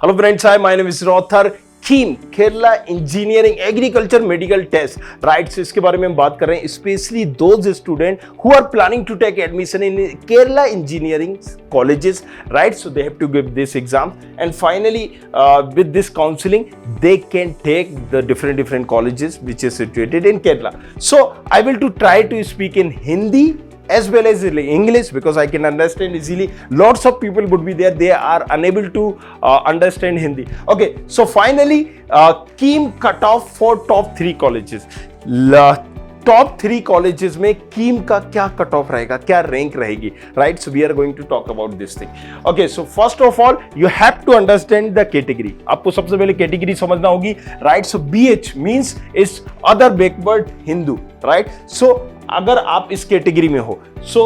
Hello friends, hi, my name is Rothar. KEAM, Kerala Engineering Agriculture Medical Test, right? So इसके बारे में हम बात कर रहे हैं, especially those students who are planning to take admission in Kerala Engineering colleges, right? So they have to give this exam, and finally, with this counseling, they can take the different colleges which is situated in Kerala. So I will to try to speak in Hindi as well as English because I can understand easily. Lots of people would be there, they are unable to understand Hindi. Okay, so finally, KEAM cutoff for top 3 colleges. Top 3 colleges में कीम का क्या cut off रहेगा, क्या rank रहेगी, right? So we are going to talk about this thing. Okay, so first of all you have to understand the category. आपको सबसे पहले category समझना होगी, right? So BH means is other backward Hindu, right? So अगर आप इस category में हो, सो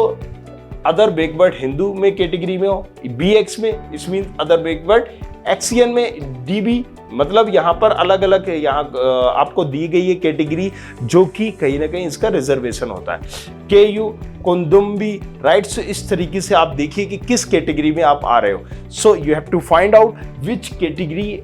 अदर बैकवर्ड हिंदू में कैटेगरी में हो, BX में इस मीन अदर बैकवर्ड, एक्सियन में DB मतलब यहाँ पर अलग अलग यहाँ आपको दी गई है कैटेगरी जो कि कहीं ना कहीं इसका रिजर्वेशन होता है. KU कुंदुम्बी, right? सो इस तरीके से आप देखिए कि किस कैटेगरी में आप आ रहे हो. So you have to find out which category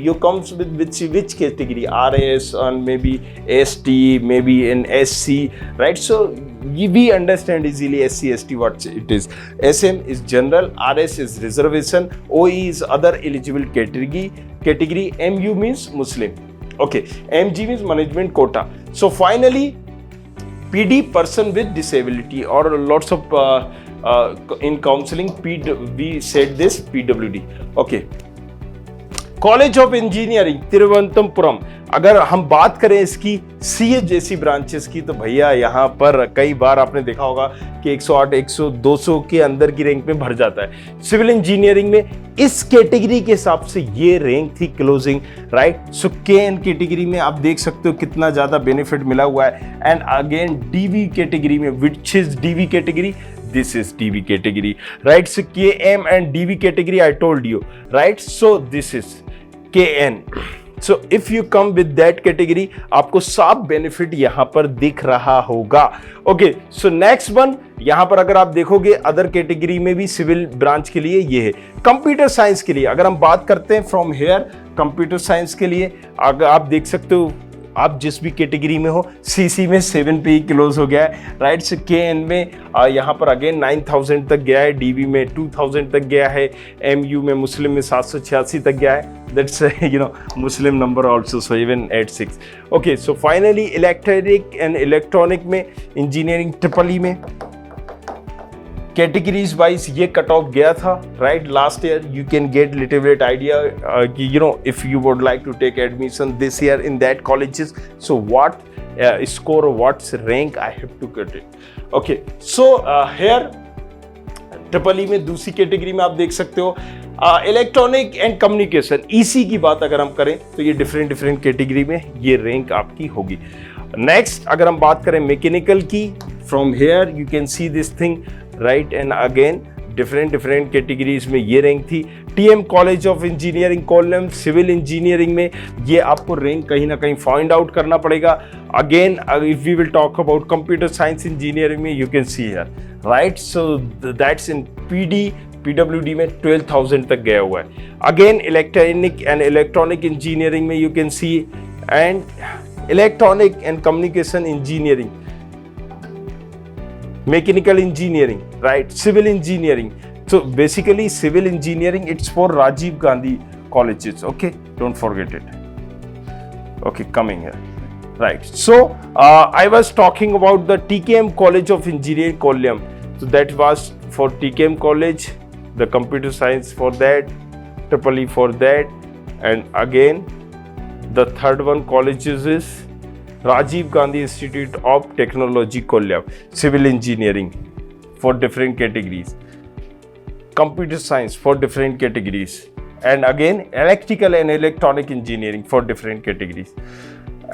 you comes with which category, RS and maybe ST, maybe in SC, right? So we understand easily SC ST what it is. SM is general, RS is reservation, OE is other eligible category. MU means Muslim. Okay, MG means management quota. So finally, PD, person with disability, or lots of in counseling we said this PWD. Okay, college of engineering Thiruvananthapuram. अगर हम बात करें इसकी CA जैसी branches की, तो भैया यहाँ पर कई बार आपने देखा होगा कि 108, 100, 200 के अंदर की रैंक में भर जाता है. सिविल इंजीनियरिंग में इस कैटेगरी के हिसाब से ये रैंक थी क्लोजिंग, राइट? सो KN कैटेगरी में आप देख सकते हो कितना ज़्यादा बेनिफिट मिला हुआ है. एंड अगेन DV कैटेगरी में, which is DV category, this is DV category, right? So KM and DV category I told you, right? So this is KN. So if you come with that category, आपको सब benefit यहाँ पर दिख रहा होगा. Okay, so next one, यहाँ पर अगर आप देखोगे अदर कैटेगरी में भी सिविल ब्रांच के लिए ये है. कंप्यूटर साइंस के लिए अगर हम बात करते हैं फ्रॉम हेयर, कंप्यूटर साइंस के लिए अगर आप देख सकते हो, आप जिस भी कैटेगरी में हो, CC में 7 पे ही क्लोज हो गया है, राइट? सो KN में यहाँ पर अगेन 9000 तक गया है, DV में 2000 तक गया है, MU में मुस्लिम में 786 तक गया है. That's Muslim number also, so even 86. Okay, so finally electric and electronic में इंजीनियरिंग ट्रिपल में कैटेगरीज वाइज ये कट ऑफ गया था, right? Last year you can get little bit idea कि if you would like to take admission this year in that colleges, so what score, what's rank I have to get it. Okay, so here triple में दूसरी category में आप देख सकते हो electronic and communication, EC की बात अगर हम करें तो ये डिफरेंट कैटेगरी में ये रैंक आपकी होगी. नेक्स्ट अगर हम बात करें मैकेनिकल की, from here you can see this thing, right? And again different categories में ये रैंक थी. TM college of engineering Kollam, civil engineering में ये आपको रैंक कहीं ना कहीं फाइंड आउट करना पड़ेगा. Again if we will talk about computer science engineering में you can see here, right? So that's in PWD में 12,000 तक गया हुआ है. Again electronic and electronic engineering में you can see, and electronic and communication engineering, mechanical engineering, right? Civil engineering. So basically civil engineering, it's for Rajiv Gandhi colleges. Okay, don't forget it. Okay, coming here, right? So I was talking about the TKM College of Engineering Kollam. So that was for TKM college, the computer science for that, triple E for that, and again the third one colleges is Rajiv Gandhi Institute of Technology Kollam, civil engineering for different categories, computer science for different categories, and again electrical and electronic engineering for different categories,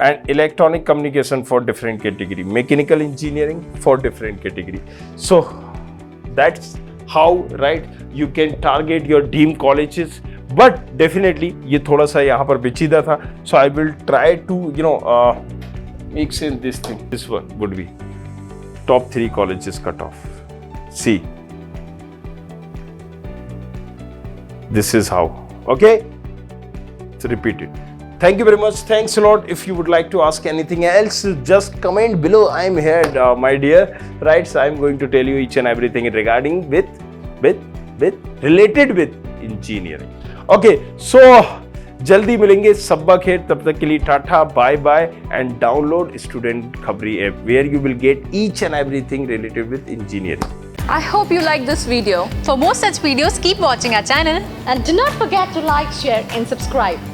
and electronic communication for different category, mechanical engineering for different category. So that's how, right, you can target your dream colleges. But definitely ये थोड़ा सा यहाँ पर पेचीदा था, so I will try to mix in this thing. This one would be top 3 colleges cut off. See, this is how Okay, so repeat it. Thank you very much. Thanks a lot. If you would like to ask anything else, just comment below. I am here, my dear. Right, so I am going to tell you each and everything regarding related with engineering. Okay, so जल्दी मिलेंगे सब्बा खेर, तब तक के लिए tata bye bye and download student Khabri app where you will get each and everything related with engineering. I hope you liked this video. For more such videos, keep watching our channel. And do not forget to like, share and subscribe.